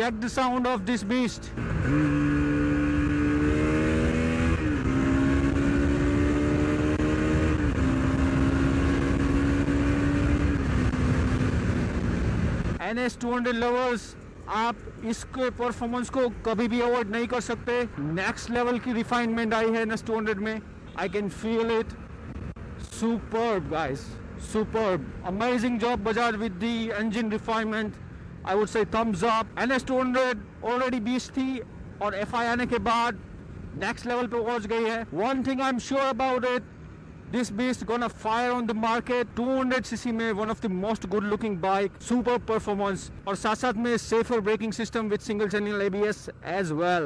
check the sound of this beast. NS200 lovers, आप इसके performance को कभी भी अवॉइड नहीं कर सकते। नेक्स्ट लेवल की रिफाइनमेंट आई है NS200 में। I can feel it. Superb guys, superb, amazing job Bajaj with the engine refinement. I would say thumbs up. NS200 already 20 थी और FI आने के बाद नेक्स्ट लेवल पे पहुंच गई है। One thing I am sure about it, this beast gonna fire on the market। 200cc में one of the most good looking bike, super performance और साथ साथ में safer braking system with single channel ABS as well।